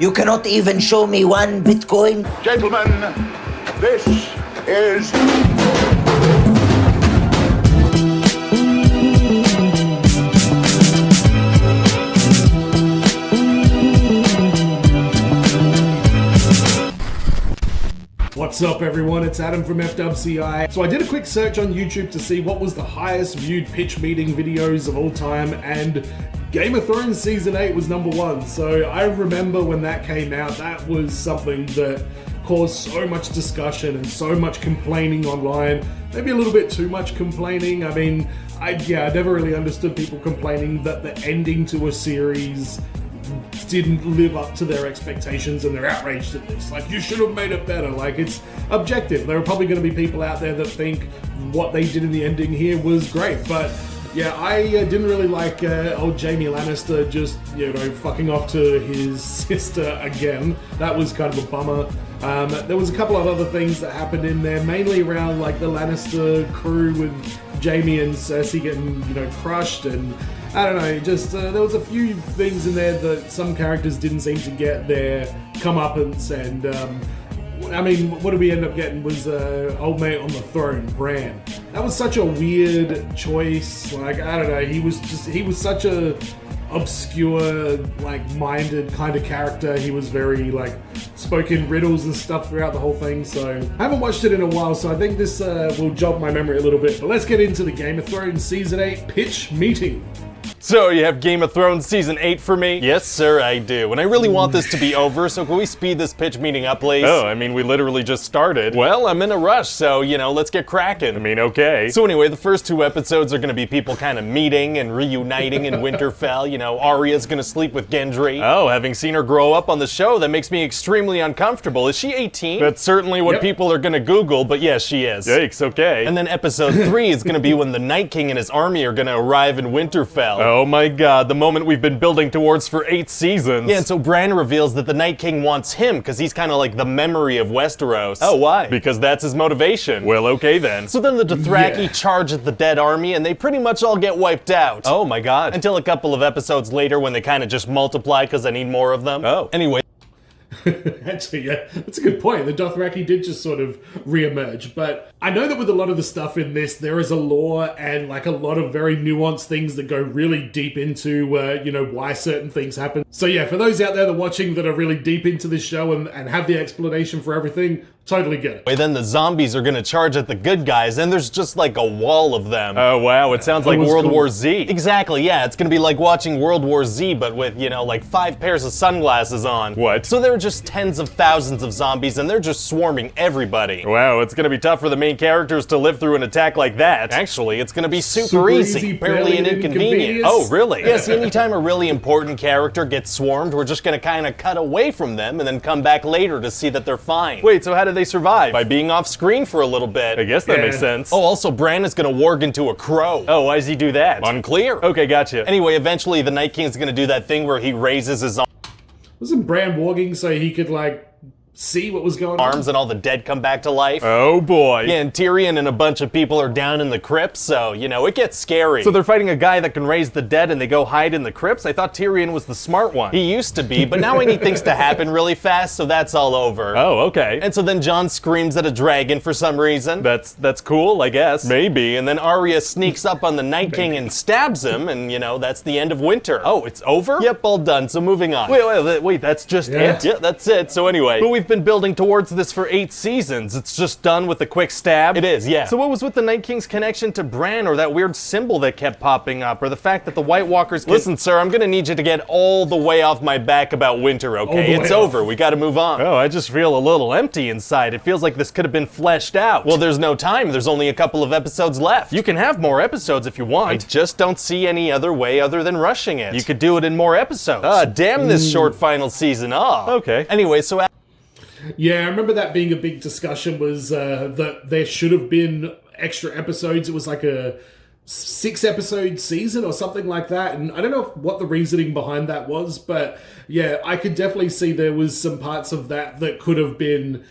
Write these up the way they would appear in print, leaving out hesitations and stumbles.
You cannot even show me one Bitcoin? Gentlemen, this is... What's up everyone, it's Adam from FWCI. So I did a quick search on YouTube to see what was the highest viewed pitch meeting videos of all time, and Game of Thrones Season 8 was #1. So I remember when that came out, that was something that caused so much discussion and so much complaining online. Maybe a little bit too much complaining. I mean, I never really understood people complaining that the ending to a series didn't live up to their expectations and they're outraged at this. Like, you should have made it better. Like, it's objective. There are probably going to be people out there that think what they did in the ending here was great, but yeah, I didn't really like old Jaime Lannister just, fucking off to his sister again. That was kind of a bummer. There was a couple of other things that happened in there, mainly around like the Lannister crew with Jaime and Cersei getting, crushed, and I don't know, just there was a few things in there that some characters didn't seem to get their comeuppance, and I mean, what did we end up getting was old mate on the throne, Bran. That was such a weird choice. Like, I don't know, he was such a obscure, like, minded kind of character. He was very, like, spoke in riddles and stuff throughout the whole thing, so I haven't watched it in a while, so I think this will jog my memory a little bit. But let's get into the Game of Thrones Season 8 pitch meeting. So, you have Game of Thrones Season 8 for me? Yes, sir, I do. And I really want this to be over, so can we speed this pitch meeting up, please? Oh, I mean, we literally just started. Well, I'm in a rush, so, let's get cracking. I mean, okay. So anyway, the first 2 episodes are gonna be people kind of meeting and reuniting in Winterfell. Arya's gonna sleep with Gendry. Oh, having seen her grow up on the show, that makes me extremely uncomfortable. Is she 18? That's certainly what people are gonna Google, but yes, she is. Yikes, okay. And then episode 3 is gonna be when the Night King and his army are gonna arrive in Winterfell. Oh my god, the moment we've been building towards for 8 seasons. Yeah, and so Bran reveals that the Night King wants him because he's kind of like the memory of Westeros. Oh, why? Because that's his motivation. Well, okay then. So then the Dothraki charge at the dead army and they pretty much all get wiped out. Oh my god. Until a couple of episodes later when they kind of just multiply because I need more of them. Oh. Anyway. Actually, yeah, that's a good point. The Dothraki did just sort of re-emerge, but I know that with a lot of the stuff in this, there is a lore and like a lot of very nuanced things that go really deep into, why certain things happen. So yeah, for those out there that are watching that are really deep into this show and have the explanation for everything, totally get it. Wait, then the zombies are gonna charge at the good guys, and there's just like a wall of them. Oh wow, it sounds like World War Z. Exactly, yeah, it's gonna be like watching World War Z, but with, like 5 pairs of sunglasses on. What? So there are just tens of thousands of zombies, and they're just swarming everybody. Wow, it's gonna be tough for the main characters to live through an attack like that. Actually, it's gonna be super easy. Barely an inconvenience. Oh, really? Yes, anytime a really important character gets swarmed, we're just gonna kind of cut away from them and then come back later to see that they're fine. Wait, so how did they survive? By being off screen for a little bit. I guess that makes sense. Oh, also Bran is gonna warg into a crow. Oh, why does he do that? Unclear. Okay, gotcha. Anyway, eventually the Night King's gonna do that thing where he raises his Wasn't Bran warging so he could, like, see what was going on? Arms and all the dead come back to life. Oh boy. Yeah, and Tyrion and a bunch of people are down in the crypts, so, it gets scary. So they're fighting a guy that can raise the dead and they go hide in the crypts? I thought Tyrion was the smart one. He used to be, but now I need things to happen really fast, so that's all over. Oh, okay. And so then Jon screams at a dragon for some reason. That's cool, I guess. Maybe. And then Arya sneaks up on the Night King and stabs him, and, that's the end of winter. Oh, it's over? Yep, all done, so moving on. Wait, that's just it? Yeah, that's it. So anyway, but we've been building towards this for 8 seasons. It's just done with a quick stab. It is, yeah. So what was with the Night King's connection to Bran, or that weird symbol that kept popping up, or the fact that the White Walkers Listen, sir, I'm gonna need you to get all the way off my back about winter, okay? It's over. We gotta move on. Oh, I just feel a little empty inside. It feels like this could have been fleshed out. Well, there's no time. There's only a couple of episodes left. You can have more episodes if you want. I just don't see any other way other than rushing it. You could do it in more episodes. Ah, damn this short final season. Okay. Anyway, so yeah, I remember that being a big discussion, was that there should have been extra episodes. It was like a 6-episode season or something like that, and I don't know what the reasoning behind that was, but yeah, I could definitely see there was some parts of that could have been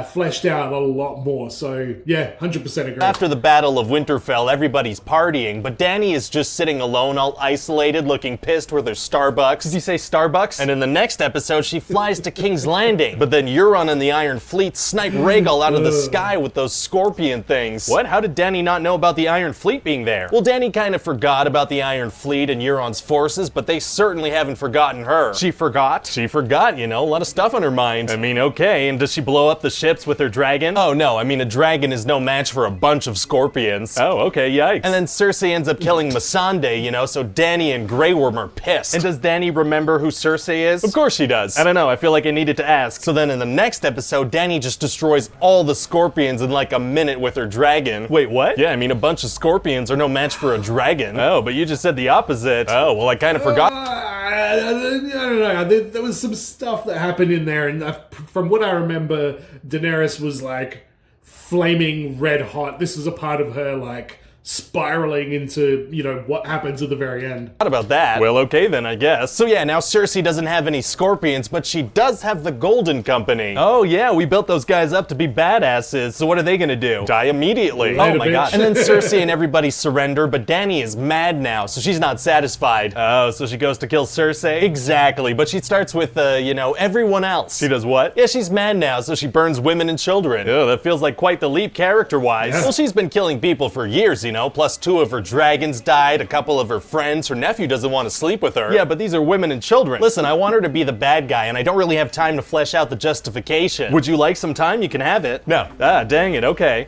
fleshed out a lot more. So yeah, 100% agree. After the Battle of Winterfell, everybody's partying, but Dany is just sitting alone, all isolated, looking pissed with her Starbucks. Did you say Starbucks? And in the next episode, she flies to King's Landing. But then Euron and the Iron Fleet snipe Rhaegal out of the sky with those scorpion things. What? How did Dany not know about the Iron Fleet being there? Well, Dany kind of forgot about the Iron Fleet and Euron's forces, but they certainly haven't forgotten her. She forgot? She forgot, you know, a lot of stuff on her mind. I mean, okay, and does she blow up the ships with her dragon? Oh no, I mean, a dragon is no match for a bunch of scorpions. Oh, okay, yikes. And then Cersei ends up killing Missandei, you know, so Dany and Grey Worm are pissed. And does Dany remember who Cersei is? Of course she does. I don't know, I feel like I needed to ask. So then in the next episode, Dany just destroys all the scorpions in like a minute with her dragon. Wait, what? Yeah, I mean, a bunch of scorpions are no match for a dragon. Oh, but you just said the opposite. Oh, well, I kind of forgot. I don't know. There was some stuff that happened in there, and from what I remember, Daenerys was like flaming red hot. This was a part of her like spiraling into, you know, what happens at the very end. What about that? Well, okay then, I guess. So yeah, now Cersei doesn't have any scorpions, but she does have the Golden Company. Oh yeah, we built those guys up to be badasses, so what are they gonna do? Die immediately. Oh my god. And then Cersei and everybody surrender, but Dany is mad now, so she's not satisfied. Oh, so she goes to kill Cersei? Exactly, but she starts with, you know, everyone else. She does what? Yeah, she's mad now, so she burns women and children. Oh, that feels like quite the leap character-wise. Yeah. Well, she's been killing people for years, you know, plus 2 of her dragons died, a couple of her friends, her nephew doesn't want to sleep with her. Yeah, but these are women and children. Listen, I want her to be the bad guy, and I don't really have time to flesh out the justification. Would you like some time? You can have it. No. Ah, dang it, okay.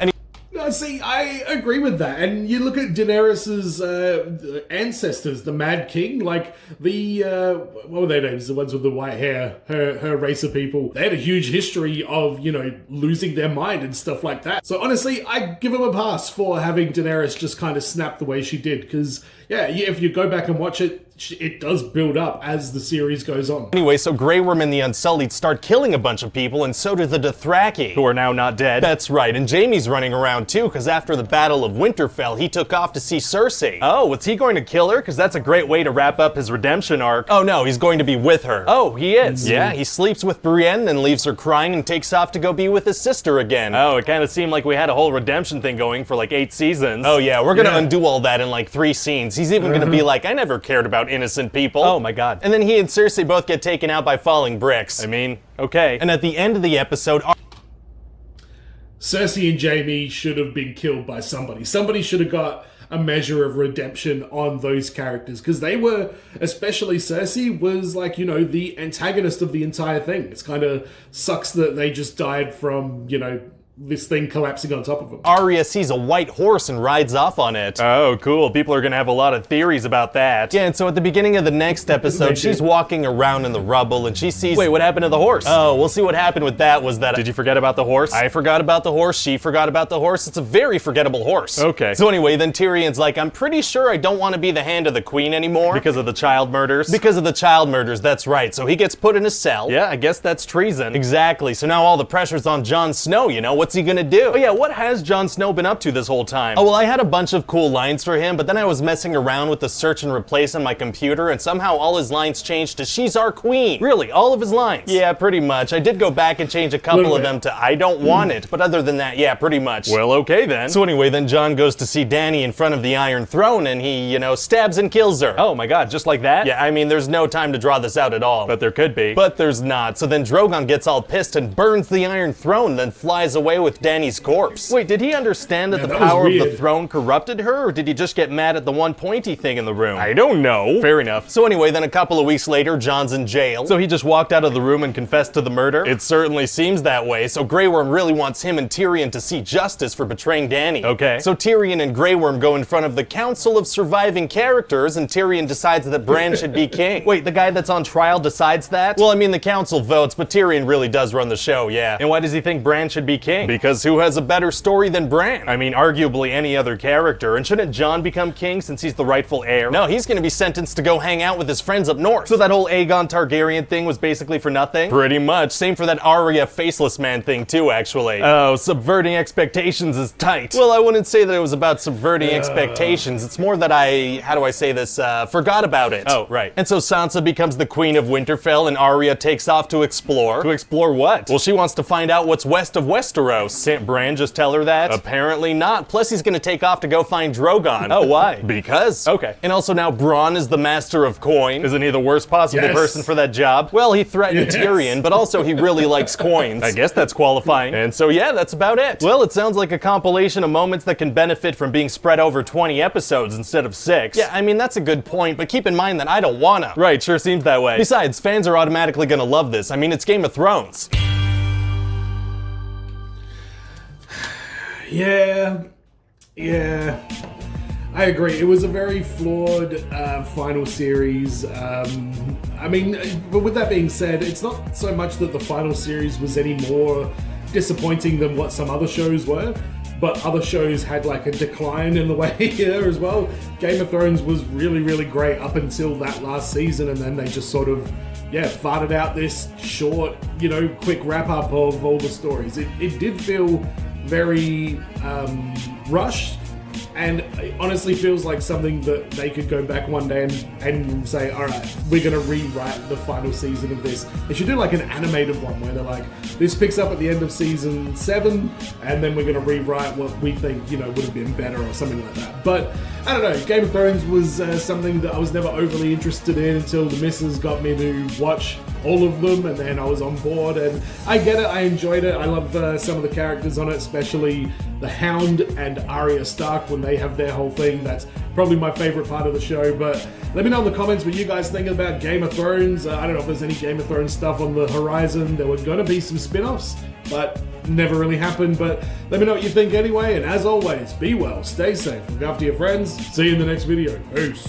No, see, I agree with that. And you look at Daenerys's ancestors, the Mad King, like the, what were their names? The ones with the white hair, her race of people. They had a huge history of, you know, losing their mind and stuff like that. So honestly, I give them a pass for having Daenerys just kind of snap the way she did. Because, yeah, if you go back and watch it, it does build up as the series goes on. Anyway, so Grey Worm and the Unsullied start killing a bunch of people, and so do the Dothraki, who are now not dead. That's right, and Jaime's running around too, because after the Battle of Winterfell, he took off to see Cersei. Oh, was he going to kill her? Because that's a great way to wrap up his redemption arc. Oh no, he's going to be with her. Oh, he is? Yeah, he sleeps with Brienne, then leaves her crying and takes off to go be with his sister again. Oh, it kind of seemed like we had a whole redemption thing going for like 8 seasons. Oh yeah, we're gonna undo all that in like 3 scenes. He's even gonna be like, I never cared about innocent people. Oh my god. And then he and Cersei both get taken out by falling bricks. I mean, okay. And at the end of the episode, Cersei and Jaime should have been killed by somebody. Somebody should have got a measure of redemption on those characters, because they were, especially Cersei, was like, you know, the antagonist of the entire thing. It's kind of sucks that they just died from, you know, this thing collapsing on top of him. Arya sees a white horse and rides off on it. Oh, cool. People are gonna have a lot of theories about that. Yeah, and so at the beginning of the next episode, she's walking around in the rubble and she sees... Wait, what happened to the horse? Oh, we'll see what happened with that was that... Did you forget about the horse? I forgot about the horse, she forgot about the horse. It's a very forgettable horse. Okay. So anyway, then Tyrion's like, I'm pretty sure I don't want to be the hand of the queen anymore. Because of the child murders? Because of the child murders, that's right. So he gets put in a cell. Yeah, I guess that's treason. Exactly. So now all the pressure's on Jon Snow, you know? What's he gonna do? Oh yeah, what has Jon Snow been up to this whole time? Oh well, I had a bunch of cool lines for him, but then I was messing around with the search and replace on my computer, and somehow all his lines changed to "She's our queen." Really, all of his lines? Yeah, pretty much. I did go back and change a couple of them to "I don't want it," but other than that, yeah, pretty much. Well, okay then. So anyway, then Jon goes to see Dany in front of the Iron Throne, and he, you know, stabs and kills her. Oh my god, just like that? Yeah, I mean, there's no time to draw this out at all. But there could be. But there's not. So then Drogon gets all pissed and burns the Iron Throne, then flies away with Dany's corpse. Wait, did he understand that the power of the throne corrupted her, or did he just get mad at the one pointy thing in the room? I don't know. Fair enough. So anyway, then a couple of weeks later, Jon's in jail. So he just walked out of the room and confessed to the murder? It certainly seems that way, so Grey Worm really wants him and Tyrion to see justice for betraying Dany. Okay. So Tyrion and Grey Worm go in front of the Council of Surviving Characters, and Tyrion decides that Bran should be king. Wait, the guy that's on trial decides that? Well, I mean, the council votes, but Tyrion really does run the show, yeah. And why does he think Bran should be king? king. Because who has a better story than Bran? I mean, arguably any other character. And shouldn't Jon become king since he's the rightful heir? No, he's gonna be sentenced to go hang out with his friends up north. So that whole Aegon Targaryen thing was basically for nothing? Pretty much. Same for that Arya faceless man thing too, actually. Oh, subverting expectations is tight. Well, I wouldn't say that it was about subverting expectations. It's more that how do I say this, forgot about it. Oh, right. And so Sansa becomes the queen of Winterfell and Arya takes off to explore. To explore what? Well, she wants to find out what's west of Westeros. Didn't Bran just tell her that? Apparently not. Plus he's gonna take off to go find Drogon. Oh, why? Because. Okay. And also now Bronn is the master of coin. Isn't he the worst possible person for that job? Well, he threatened Tyrion, but also he really likes coins. I guess that's qualifying. And so yeah, that's about it. Well, it sounds like a compilation of moments that can benefit from being spread over 20 episodes instead of 6. Yeah, I mean, that's a good point, but keep in mind that I don't wanna. Right, sure seems that way. Besides, fans are automatically gonna love this. I mean, it's Game of Thrones. Yeah, I agree. It was a very flawed final series. I mean, but with that being said, it's not so much that the final series was any more disappointing than what some other shows were, but other shows had like a decline in the way here as well. Game of Thrones was really, really great up until that last season, and then they just sort of, farted out this short, quick wrap up of all the stories. It did feel very rushed, and it honestly feels like something that they could go back one day and say, all right, we're gonna rewrite the final season of this. They should do like an animated one where they're like, this picks up at the end of season 7, and then we're gonna rewrite what we think, would have been better or something like that. But I don't know, Game of Thrones was something that I was never overly interested in until the missus got me to watch all of them, and then I was on board, and I get it, I enjoyed it. I love some of the characters on it, especially the Hound and Arya Stark when they have their whole thing. That's probably my favorite part of the show. But let me know in the comments what you guys think about Game of Thrones. I don't know if there's any Game of Thrones stuff on the horizon. There were gonna be some spin-offs, but never really happened. But let me know what you think anyway, and as always, be well, stay safe, look after your friends. See you in the next video. Peace.